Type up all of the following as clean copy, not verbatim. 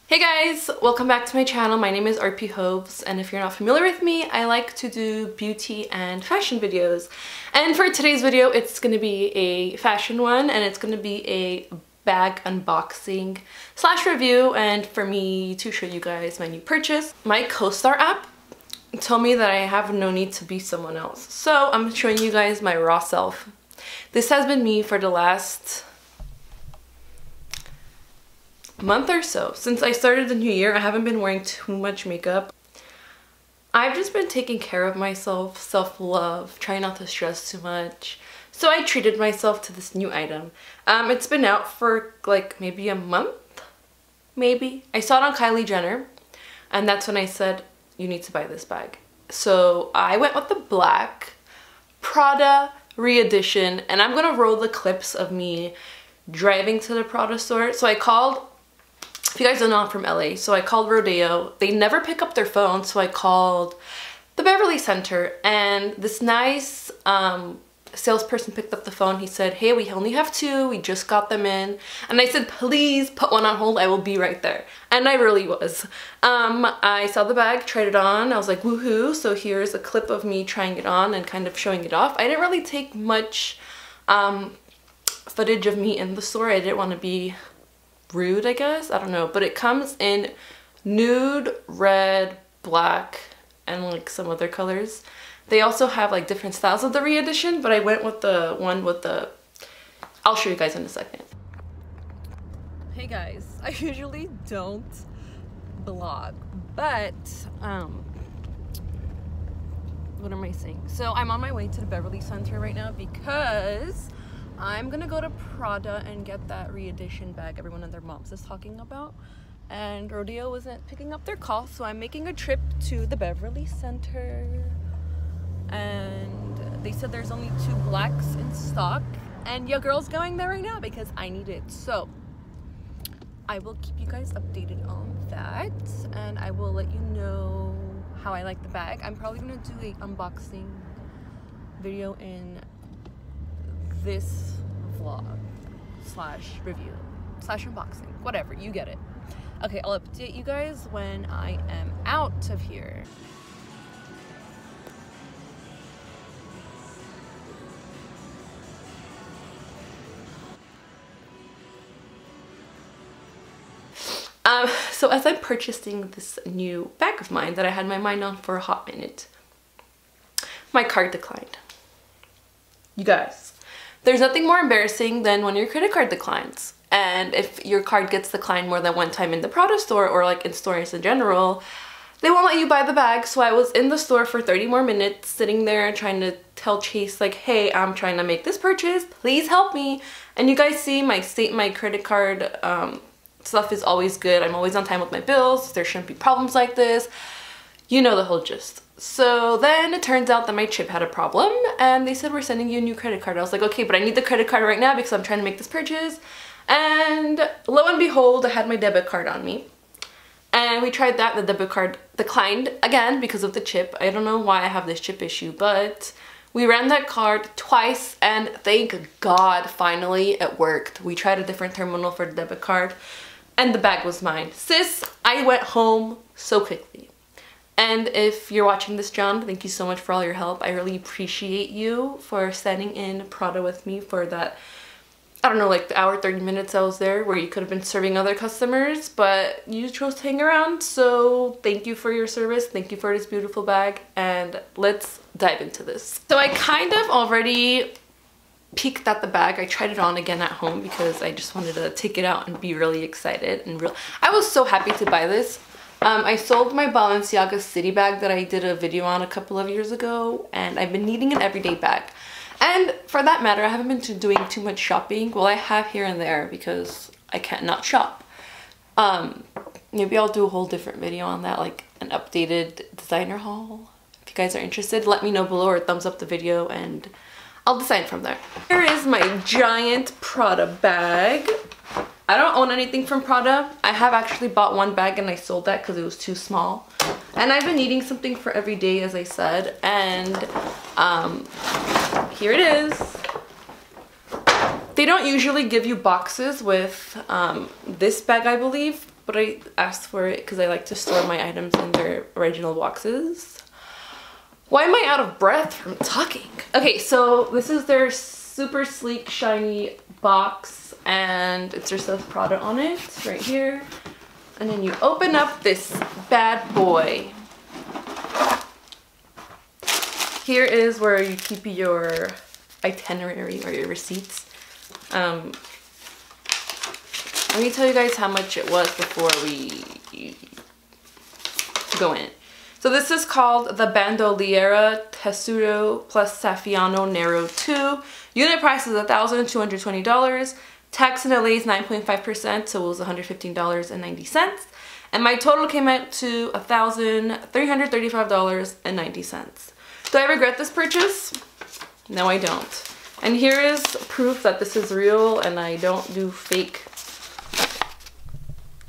Hey guys, welcome back to my channel. My name is RP Hoves, and if you're not familiar with me, I like to do beauty and fashion videos. And for today's video, it's going to be a fashion one, and it's going to be a bag unboxing slash review, and for me to show you guys my new purchase. My CoStar app told me that I have no need to be someone else, so I'm showing you guys my raw self. This has been me for the last month or so. Since I started the new year, I haven't been wearing too much makeup. I've just been taking care of myself, self-love, trying not to stress too much. So I treated myself to this new item. It's been out for like maybe a month, maybe. I saw it on Kylie Jenner, and that's when I said, you need to buy this bag. So I went with the black Prada re-edition, and I'm gonna roll the clips of me driving to the Prada store. So I called, if you guys don't know, I'm from LA, so I called Rodeo. They never pick up their phone, so I called the Beverly Center, and this nice salesperson picked up the phone. He said, hey, we only have two, we just got them in. And I said, please put one on hold, I will be right there. And I really was. I saw the bag, tried it on, I was like, woohoo. So here's a clip of me trying it on and kind of showing it off. I didn't really take much footage of me in the store. I didn't want to be rude, I guess. I don't know. But it comes in nude, red, black, and like some other colors. They also have like different styles of the re-edition, but I went with the one with the... I'll show you guys in a second. Hey guys, I usually don't vlog, but what am I saying? So I'm on my way to the Beverly Center right now because I'm gonna go to Prada and get that re-edition bag everyone and their moms is talking about. And Rodeo wasn't picking up their call, so I'm making a trip to the Beverly Center. And they said there's only two blacks in stock, and your girl's going there right now because I need it. So I will keep you guys updated on that, and I will let you know how I like the bag. I'm probably gonna do a unboxing video in this vlog slash review slash unboxing, whatever, you get it. Okay, I'll update you guys when I am out of here. So as I'm purchasing this new bag of mine that I had my mind on for a hot minute, my card declined. You guys, there's nothing more embarrassing than when your credit card declines. And if your card gets declined more than one time in the Prada store or like in stores in general, they won't let you buy the bag. So I was in the store for 30 more minutes sitting there trying to tell Chase like, hey, I'm trying to make this purchase, please help me. And you guys see my credit card stuff is always good. I'm always on time with my bills. There shouldn't be problems like this. You know the whole gist. So then it turns out that my chip had a problem, and they said, we're sending you a new credit card. I was like, okay, but I need the credit card right now because I'm trying to make this purchase. And lo and behold, I had my debit card on me. And we tried that. The debit card declined again because of the chip. I don't know why I have this chip issue, but we ran that card twice, and thank God, finally it worked. We tried a different terminal for the debit card, and the bag was mine. Sis, I went home so quickly. And if you're watching this, John, thank you so much for all your help. I really appreciate you for standing in Prada with me for that, I don't know, like the hour, 30 minutes I was there where you could have been serving other customers, but you chose to hang around. So thank you for your service. Thank you for this beautiful bag, and let's dive into this. So I kind of already peeked at the bag. I tried it on again at home because I just wanted to take it out and be really excited and I was so happy to buy this. I sold my Balenciaga City bag that I did a video on a couple of years ago, and I've been needing an everyday bag. And for that matter, I haven't been doing too much shopping. Well, I have here and there because I can't not shop. Maybe I'll do a whole different video on that, like an updated designer haul. If you guys are interested, let me know below or thumbs up the video and I'll decide from there. Here is my giant Prada bag. I don't own anything from Prada. I have actually bought one bag and I sold that because it was too small. And I've been needing something for every day, as I said. And here it is. They don't usually give you boxes with this bag, I believe. but I asked for it because I like to store my items in their original boxes. Why am I out of breath from talking? Okay, so this is their super sleek, shiny box, and it just says Prada on it right here. And then you open up this bad boy. Here is where you keep your itinerary or your receipts. Let me tell you guys how much it was before we go in. So this is called the Bandoliera Tesoro plus Saffiano Nero 2. Unit price is $1,220. Tax in LA is 9.5%, so it was $115.90. And my total came out to $1,335.90. Do I regret this purchase? No, I don't. And here is proof that this is real and I don't do fake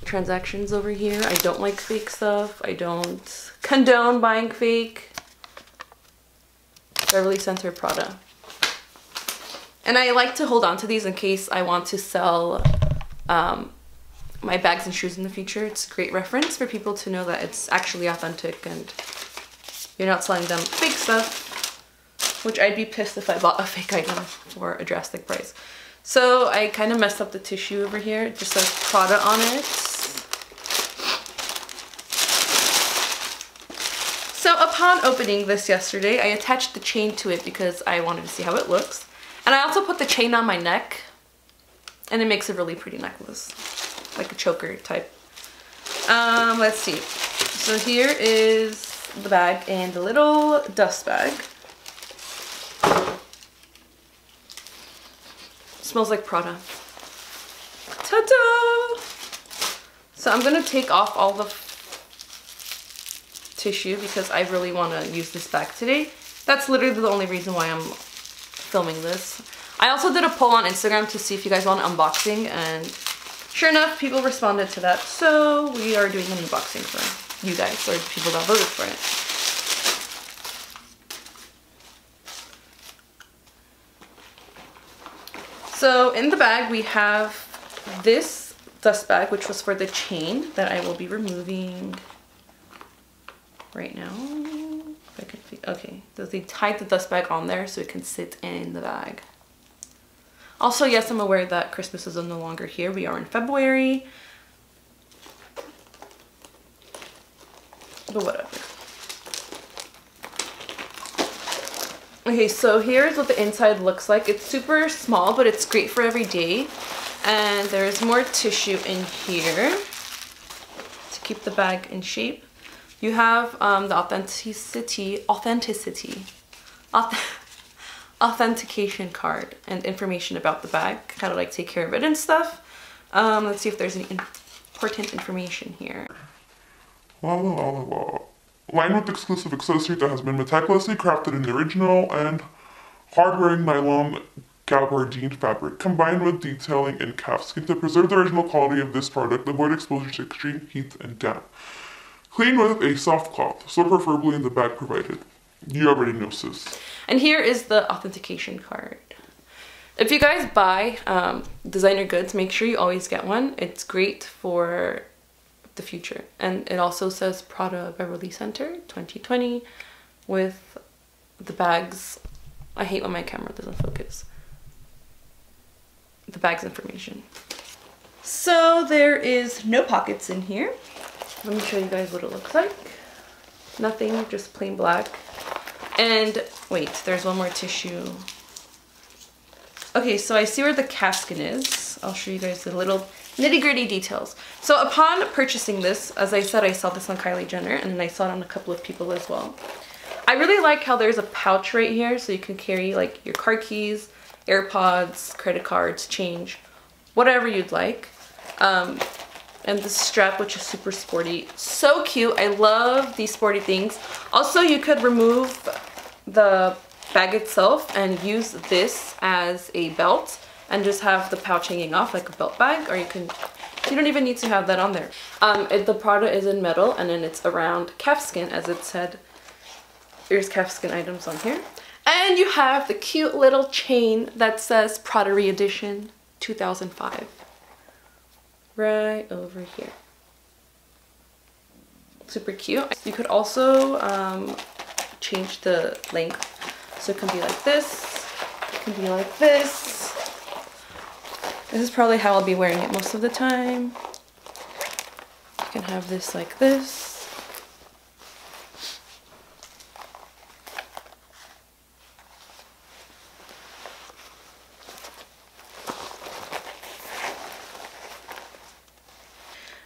transactions over here. I don't like fake stuff. I don't condone buying fake. Beverly Center Prada. And I like to hold on to these in case I want to sell my bags and shoes in the future. It's a great reference for people to know that it's actually authentic and you're not selling them fake stuff, which I'd be pissed if I bought a fake item for a drastic price. So I kind of messed up the tissue over here. It just says Prada on it. So upon opening this yesterday, I attached the chain to it because I wanted to see how it looks. And I also put the chain on my neck, and it makes a really pretty necklace, like a choker type. Let's see. So here is the bag and the little dust bag. Smells like Prada. Ta-da! So I'm gonna take off all the tissue because I really want to use this bag today. That's literally the only reason why I'm filming this. I also did a poll on Instagram to see if you guys want an unboxing, and sure enough, people responded to that. So we are doing an unboxing for you guys, or the people that voted for it. So in the bag we have this dust bag, which was for the chain that I will be removing right now. If I can see. Okay, so they tied the dust bag on there so it can sit in the bag. Also, yes, I'm aware that Christmas is no longer here. We are in February. But whatever. Okay, so here's what the inside looks like. It's super small, but it's great for every day. And there's more tissue in here to keep the bag in shape. You have the authentication card and information about the bag, how to like take care of it and stuff. Let's see if there's any important information here. Lined with exclusive accessory that has been meticulously crafted in the original and hard-wearing nylon gabardine fabric, combined with detailing in calfskin to preserve the original quality of this product, avoid exposure to extreme heat and damp. Clean with a soft cloth, so preferably in the bag provided. You already know, sis. And here is the authentication card. If you guys buy designer goods, make sure you always get one. It's great for the future. And it also says Prada Beverly Center 2020 with the bags. I hate when my camera doesn't focus. The bag's information. So there is no pockets in here. Let me show you guys what it looks like. Nothing, just plain black. And wait, there's one more tissue. Okay, so I see where the calfskin is. I'll show you guys the little nitty-gritty details. So upon purchasing this, as I said, I saw this on Kylie Jenner, and then I saw it on a couple of people as well. I really like how there's a pouch right here, so you can carry like your car keys, AirPods, credit cards, change, whatever you'd like. And the strap, which is super sporty. So cute. I love these sporty things. Also, you could remove the bag itself and use this as a belt and just have the pouch hanging off like a belt bag, or you don't even need to have that on there. The Prada is in metal, and then it's around calfskin, as it said. There's calfskin items on here. And you have the cute little chain that says Prada Re-Edition 2005. Right over here. super cute. You could also change the length, so it can be like this, it can be like this. This is probably how I'll be wearing it most of the time. You can have this like this.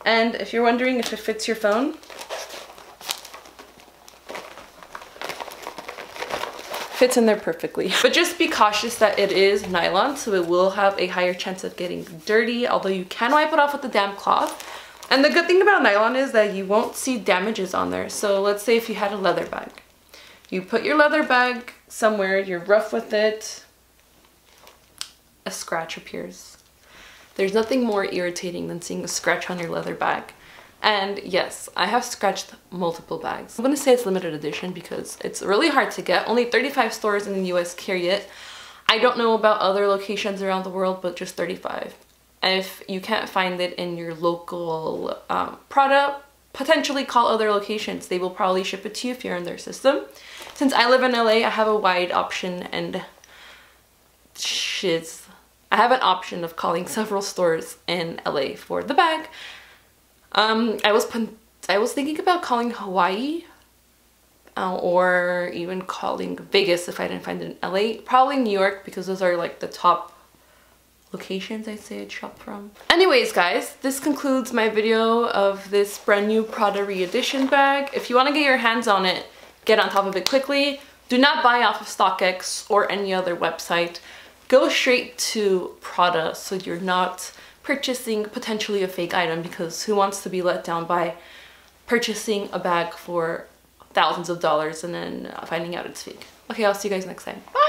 And if you're wondering if it fits your phone, fits in there perfectly. But just be cautious that it is nylon, so it will have a higher chance of getting dirty, although you can wipe it off with a damp cloth. And the good thing about nylon is that you won't see damages on there. So let's say if you had a leather bag. You put your leather bag somewhere, you're rough with it, a scratch appears. There's nothing more irritating than seeing a scratch on your leather bag. And yes, I have scratched multiple bags. I'm gonna say it's limited edition because it's really hard to get. Only 35 stores in the US carry it. I don't know about other locations around the world, but just 35. If you can't find it in your local Prada, potentially call other locations. They will probably ship it to you if you're in their system. Since I live in LA, I have a wide option and I have an option of calling several stores in LA for the bag. I was thinking about calling Hawaii or even calling Vegas if I didn't find it in LA. Probably New York because those are like the top locations I'd say I'd shop from. Anyways guys, this concludes my video of this brand new Prada re-edition bag. If you want to get your hands on it, get on top of it quickly. Do not buy off of StockX or any other website. Go straight to Prada so you're not purchasing potentially a fake item, because who wants to be let down by purchasing a bag for thousands of dollars and then finding out it's fake. Okay, I'll see you guys next time. Bye!